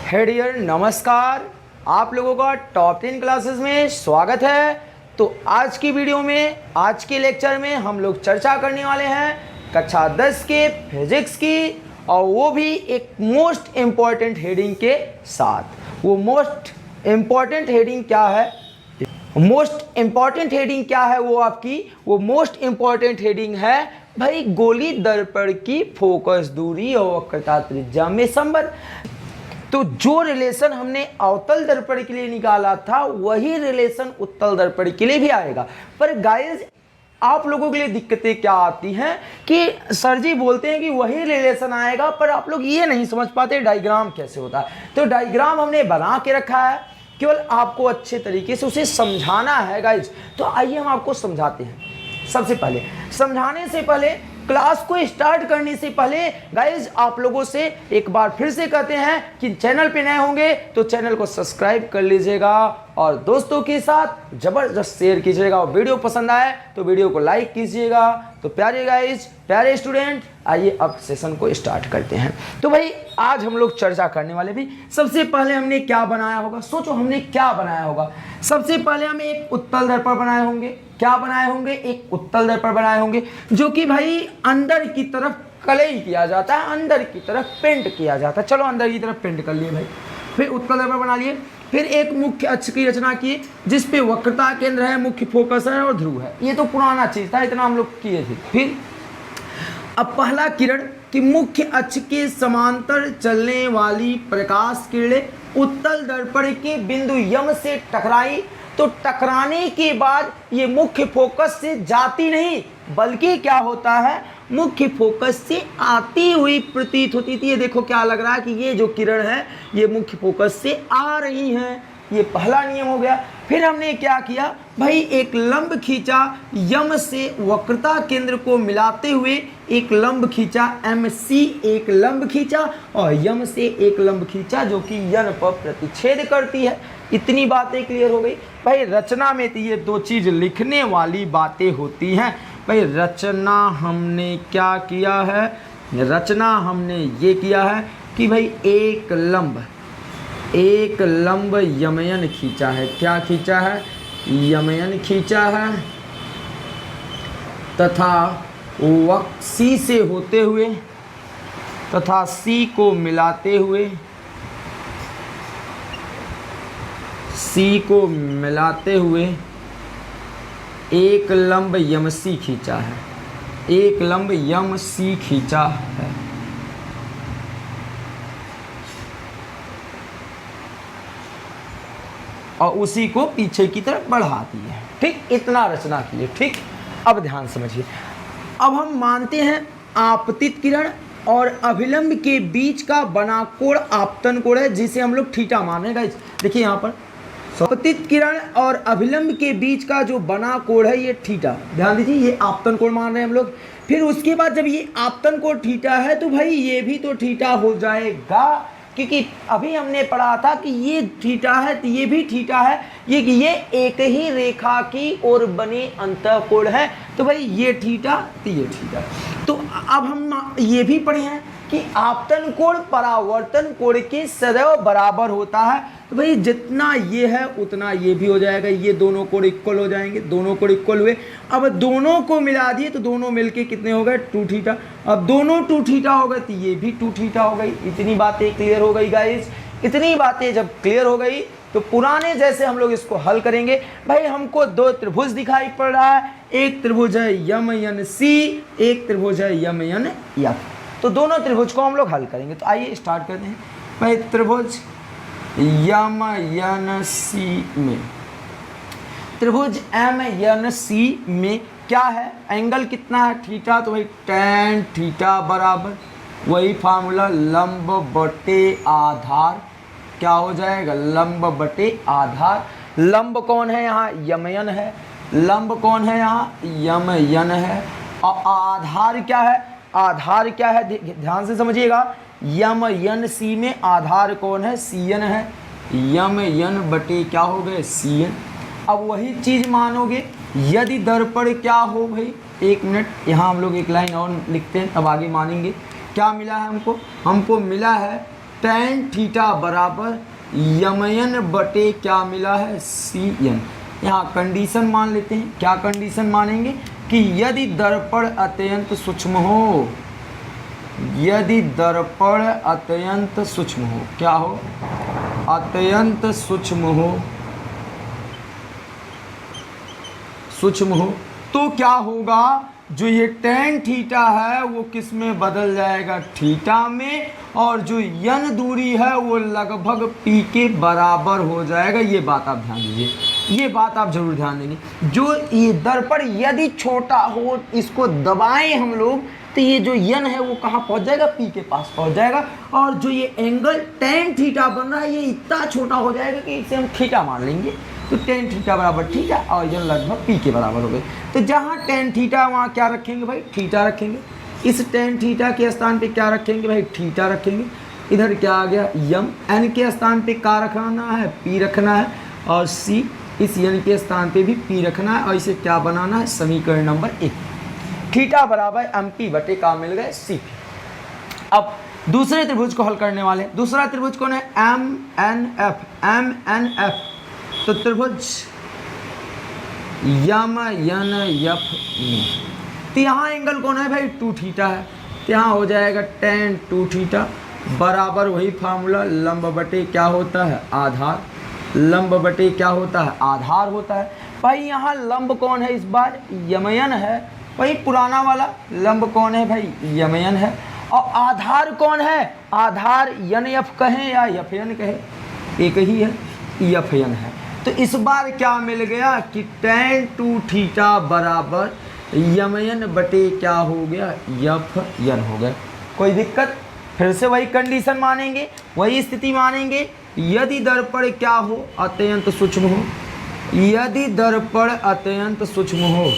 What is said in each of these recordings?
हे dear, नमस्कार। आप लोगों का टॉप 10 क्लासेस में स्वागत है। तो आज की वीडियो में, आज के लेक्चर में हम लोग चर्चा करने वाले हैं कक्षा 10 के फिजिक्स की, और वो भी एक मोस्ट इम्पॉर्टेंट हेडिंग के साथ। वो मोस्ट इम्पॉर्टेंट हेडिंग क्या है? मोस्ट इम्पॉर्टेंट हेडिंग क्या है वो मोस्ट इम्पॉर्टेंट हेडिंग है भाई, गोली दर्पण की फोकस दूरी और वक्रता त्रिज्या में संबंध। तो जो रिलेशन हमने अवतल दर्पण के लिए निकाला था वही रिलेशन उत्तल दर्पण के लिए भी आएगा। पर गाइस, आप लोगों के लिए दिक्कतें क्या आती हैं कि सर जी बोलते हैं कि वही रिलेशन आएगा, पर आप लोग ये नहीं समझ पाते डायग्राम कैसे होता है। तो डायग्राम हमने बना के रखा है, केवल आपको अच्छे तरीके से उसे समझाना है गाइस। तो आइए हम आपको समझाते हैं। सबसे पहले समझाने से पहले, क्लास को स्टार्ट करने से पहले गाइज, आप लोगों से एक बार फिर से कहते हैं कि चैनल पे नए होंगे तो चैनल को सब्सक्राइब कर लीजिएगा और दोस्तों के साथ जबरदस्त शेयर कीजिएगा, और वीडियो पसंद आए तो वीडियो को लाइक कीजिएगा। तो प्यारे गाइज, प्यारे स्टूडेंट, आइए अब सेशन को स्टार्ट करते हैं। तो भाई आज हम लोग चर्चा करने वाले भी, सबसे पहले हमने क्या बनाया होगा? सोचो हमने क्या बनाया होगा। सबसे पहले हम एक उत्तल दर्पण बनाए होंगे। क्या बनाए होंगे? एक उत्तल दर्पण बनाए होंगे, जो कि भाई अंदर की तरफ कलई किया जाता है, अंदर की तरफ पेंट किया जाता है। चलो अंदर की तरफ पेंट कर लिए भाई। फिर उत्तल दर्पण बना लिए। फिर एक मुख्य अक्ष की रचना की जिस पे वक्रता केंद्र है, मुख्य फोकस है और ध्रुव है। ये तो पुराना चीज था, इतना हम लोग किए थे। फिर अब पहला किरण कि मुख्य अक्ष के समांतर चलने वाली प्रकाश किरणें उत्तल दर्पण के बिंदु यम से टकराई। तो टकराने के बाद ये मुख्य फोकस से जाती नहीं, बल्कि क्या होता है, मुख्य फोकस से आती हुई प्रतीत होती थी। ये देखो क्या लग रहा है कि ये जो किरण है ये मुख्य फोकस से आ रही है। ये पहला नियम हो गया। फिर हमने क्या किया भाई, एक लंब खींचा यम से वक्रता केंद्र को मिलाते हुए, एक लंब खींचा MC, एक लंब खींचा और यम से एक लंब खींचा जो कि यन पर प्रतिच्छेद करती है। इतनी बातें क्लियर हो गई भाई। रचना में तो ये दो चीज लिखने वाली बातें होती हैं भाई। रचना हमने क्या किया है? रचना हमने ये किया है कि भाई एक लंब यमयन खींचा है। क्या खींचा है? यमयन खींचा है, तथा C से होते हुए तथा C को मिलाते हुए एक लंब यमC खींचा है। एक लंब यमC खींचा है। और उसी को पीछे की तरफ बढ़ाती है। ठीक, इतना रचना की है। ठीक, अब ध्यान समझिए। अब हम मानते हैं आपतित किरण और अभिलंब के बीच का बना कोण आपतन कोण है, जिसे हम लोग थीटा मान रहे हैं गाइस। देखिए यहाँ पर आपतित किरण और अभिलंब के बीच का जो बना कोण है ये थीटा, ध्यान दीजिए, ये आपतन कोण मान रहे हैं हम लोग। फिर उसके बाद जब ये आपतन कोण थीटा है तो भाई ये भी तो थीटा हो जाएगा, क्योंकि अभी हमने पढ़ा था कि ये थीटा है तो ये भी थीटा है, ये एक ही रेखा की ओर बने अंतःकोण है। तो भाई ये थीटा तो ये थीटा। तो अब हम ये भी पढ़े हैं कि आपतन कोण परावर्तन कोण के सदैव बराबर होता है। तो भाई जितना ये है उतना ये भी हो जाएगा, ये दोनों कोण इक्वल हो जाएंगे। दोनों कोण इक्वल हुए, अब दोनों को मिला दिए तो दोनों मिलके कितने हो गए? 2 थीटा। अब दोनों 2 थीटा हो गए तो ये भी 2 थीटा हो गई। इतनी बातें क्लियर हो गई गाइस। इतनी बातें जब क्लियर हो गई तो पुराने जैसे हम लोग इसको हल करेंगे। भाई हमको 2 त्रिभुज दिखाई पड़ रहा है, एक त्रिभुज है YMC, एक त्रिभुज है YMF। तो दोनों त्रिभुज को हम लोग हल करेंगे। तो आइए स्टार्ट करते हैं। भाई त्रिभुज MNC में, त्रिभुज MNC में क्या है? एंगल कितना है? थीटा। तो भाई tan थीटा बराबर वही फार्मूला, लंब बटे आधार। क्या हो जाएगा? लंब बटे आधार। लंब कौन है यहाँ? यमयन है। लंब कौन है यहाँ? यमयन है। और आधार क्या है? आधार क्या है? ध्यान से समझिएगा। YMC में आधार कौन है? CN है। YMN बटे क्या हो गए? CN। अब वही चीज मानोगे यदि दर्पण क्या हो भाई, एक मिनट, यहाँ हम लोग एक लाइन और लिखते हैं तब आगे मानेंगे। क्या मिला है हमको? हमको मिला है tan थीटा बराबर यमयन बटे क्या मिला है, सी एन। यहाँ कंडीशन मान लेते हैं। क्या कंडीशन मानेंगे कि यदि दर्पण अत्यंत सूक्ष्म हो, यदि दर्पण अत्यंत सूक्ष्म हो, क्या हो, अत्यंत सूक्ष्म हो, सूक्ष्म हो, तो क्या होगा, जो ये tan थीटा है वो किस में बदल जाएगा, थीटा में, और जो यन दूरी है वो लगभग p के बराबर हो जाएगा। ये बात आप ध्यान दीजिए, ये बात आप जरूर ध्यान देंगे। जो ये दर्पण यदि छोटा हो, इसको दबाएं हम लोग, तो ये जो यन है वो कहाँ पहुंच जाएगा, p के पास पहुंच जाएगा। और जो ये एंगल tan थीटा बन रहा है ये इतना छोटा हो जाएगा कि इसे हम थीटा मान लेंगे। तो tan थीटा बराबर थीटा और यन लगभग p के बराबर हो गए। तो जहाँ tan थीटा वहाँ क्या रखेंगे भाई, थीटा रखेंगे। इस tan थीटा के स्थान पे क्या रखेंगे भाई, थीटा रखेंगे। इधर क्या आ गया, यम, n के स्थान पे क्या रखना है, p रखना है, और c इस यन के स्थान पे भी p रखना है। और इसे क्या बनाना है, समीकरण नंबर 1, थीटा बराबर mp बटे का मिल गए cp। अब दूसरे त्रिभुज को हल करने वाले हैं। दूसरा त्रिभुज कौन है, MNF, MNF। तो त्रिभुज यम यन यफ में, तो यहाँ एंगल कौन है भाई, 2 थीटा है। तो यहाँ हो जाएगा tan 2 थीटा बराबर वही फार्मूला, लंब बटे क्या होता है, आधार। लंब बटे क्या होता है, आधार होता है। भाई यहाँ लंब कौन है, इस बार यमयन है। वही पुराना वाला लंब कौन है भाई, यमयन है। और आधार कौन है, आधार यन यफ कहें या यफयन कहें, एक ही है, यफयन है। तो इस बार क्या मिल गया कि tan 2 थीटा बराबर यमयन बटे क्या हो गया, यफयन हो गया। कोई दिक्कत, फिर से वही कंडीशन मानेंगे, वही स्थिति मानेंगे। यदि दर्पण क्या हो, अत्यंत सूक्ष्म हो, यदि दर्पण अत्यंत सूक्ष्म हो,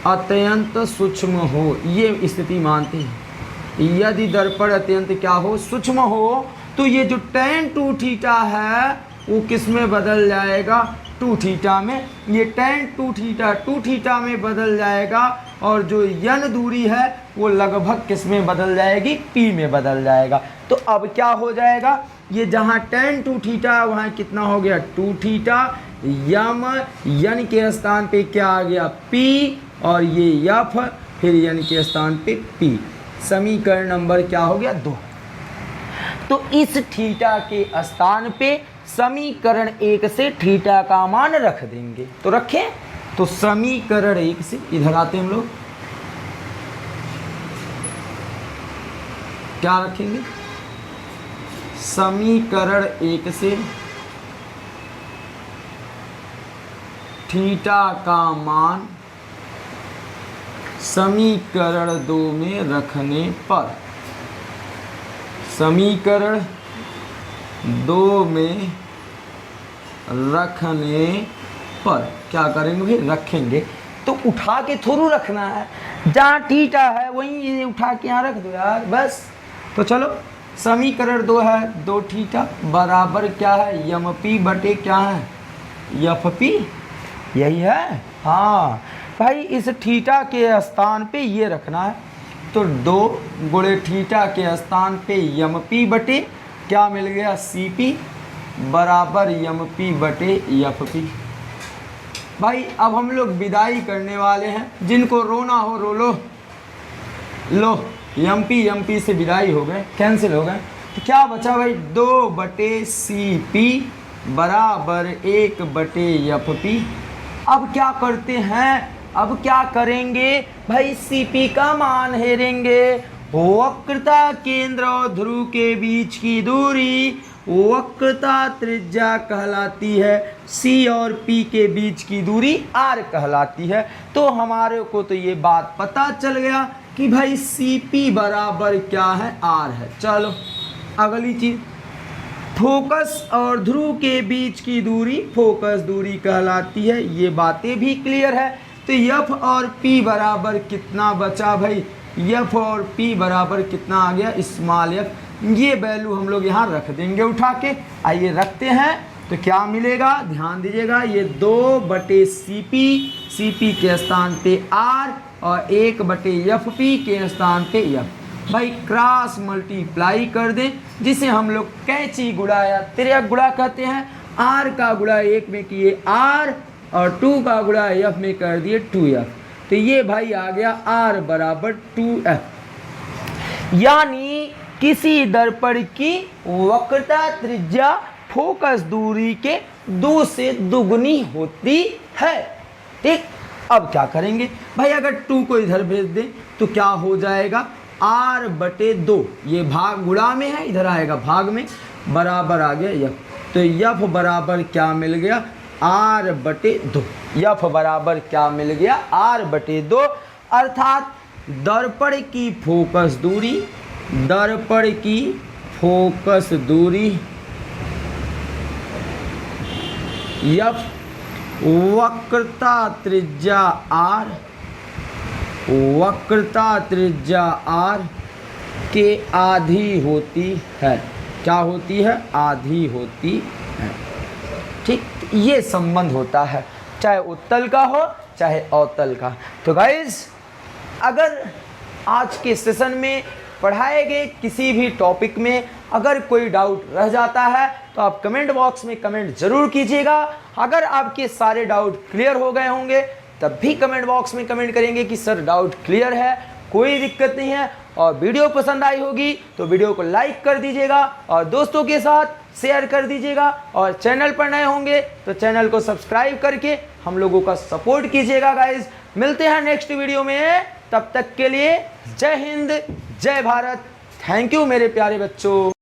अत्यंत सूक्ष्म हो, ये स्थिति मानते हैं। यदि दर्पण अत्यंत क्या हो, सूक्ष्म हो, तो ये जो tan 2 थीटा है वो किस में बदल जाएगा, 2 थीटा में। ये tan 2 थीटा में बदल जाएगा। और जो यन दूरी है वो लगभग किस में बदल जाएगी, p में बदल जाएगा। तो अब क्या हो जाएगा, ये जहाँ tan 2 थीटा वहाँ कितना हो गया, 2 थीटा। यम यन के स्थान पे क्या आ गया, p, और ये यफ, फिर यन के स्थान पे p। समीकरण नंबर क्या हो गया, 2। तो इस थीटा के स्थान पे समीकरण 1 से थीटा का मान रख देंगे। तो रखें, तो समीकरण 1 से इधर आते हम लोग, क्या रखेंगे, समीकरण 1 से थीटा का मान समीकरण 2 में रखने पर, समीकरण 2 में रखने पर क्या करेंगे भाई, रखेंगे। तो उठा के थोड़ू रखना है, जहाँ थीटा है वहीं ये उठा के यहाँ रख दो यार, बस। तो चलो, समीकरण 2 है, 2 थीटा बराबर क्या है, यम पी बटे क्या है, यफ पी, यही है। हाँ भाई, इस थीटा के स्थान पे ये रखना है। तो 2 गुणे थीटा के स्थान पे यम पी बटे क्या मिल गया, सी पी बराबर यम पी बटे यफ पी। भाई अब हम लोग विदाई करने वाले हैं। जिनको रोना हो रो लो, लो यम पी से विदाई हो गए, कैंसिल हो गए। तो क्या बचा भाई, 2 बटे सी पी बराबर 1 बटे यफ पी। अब क्या करते हैं, अब क्या करेंगे भाई, सीपी का मान हेरेंगे। वक्रता केंद्र और ध्रुव के बीच की दूरी वक्रता त्रिज्या कहलाती है, सी और पी के बीच की दूरी आर कहलाती है। तो हमारे को तो ये बात पता चल गया कि भाई सी पी बराबर क्या है, आर है। चलो अगली चीज, फोकस और ध्रुव के बीच की दूरी फोकस दूरी कहलाती है। ये बातें भी क्लियर है। तो यफ और पी बराबर कितना बचा भाई, यफ और पी बराबर कितना आ गया, स्मॉल एफ। ये वैल्यू हम लोग यहाँ रख देंगे उठा के। आइए रखते हैं, तो क्या मिलेगा, ध्यान दीजिएगा, ये 2 बटे सी पी के स्थान पे आर और 1 बटे एफ पी के स्थान पे एफ। भाई क्रॉस मल्टीप्लाई कर दें, जिसे हम लोग कैंची गुणा या तिर्यक गुणा कहते हैं। आर का गुणा 1 में किए आर और 2 का गुणा एफ में कर दिए 2f। तो ये भाई आ गया r बराबर 2f। यानी किसी दर्पण की वक्रता त्रिज्या फोकस दूरी के 2 से दुगनी होती है। ठीक, अब क्या करेंगे भाई, अगर 2 को इधर भेज दें तो क्या हो जाएगा, r बटे 2, ये भाग गुणा में है, इधर आएगा भाग में, बराबर आ गया f। तो f बराबर क्या मिल गया, r बटे 2। f बराबर क्या मिल गया, r बटे 2। अर्थात दर्पण की फोकस दूरी, दर्पण की फोकस दूरी f, वक्रता त्रिज्या r, वक्रता त्रिज्या r के आधी होती है। क्या होती है, आधी होती है। ठीक, ये संबंध होता है, चाहे उत्तल का हो चाहे अवतल का। तो गाइज, अगर आज के सेशन में पढ़ाए गए किसी भी टॉपिक में अगर कोई डाउट रह जाता है तो आप कमेंट बॉक्स में कमेंट ज़रूर कीजिएगा। अगर आपके सारे डाउट क्लियर हो गए होंगे तब भी कमेंट बॉक्स में कमेंट करेंगे कि सर डाउट क्लियर है, कोई दिक्कत नहीं है। और वीडियो पसंद आई होगी तो वीडियो को लाइक कर दीजिएगा और दोस्तों के साथ शेयर कर दीजिएगा। और चैनल पर नए होंगे तो चैनल को सब्सक्राइब करके हम लोगों का सपोर्ट कीजिएगा। गाइज, मिलते हैं नेक्स्ट वीडियो में, तब तक के लिए जय हिंद, जय भारत। थैंक यू मेरे प्यारे बच्चों।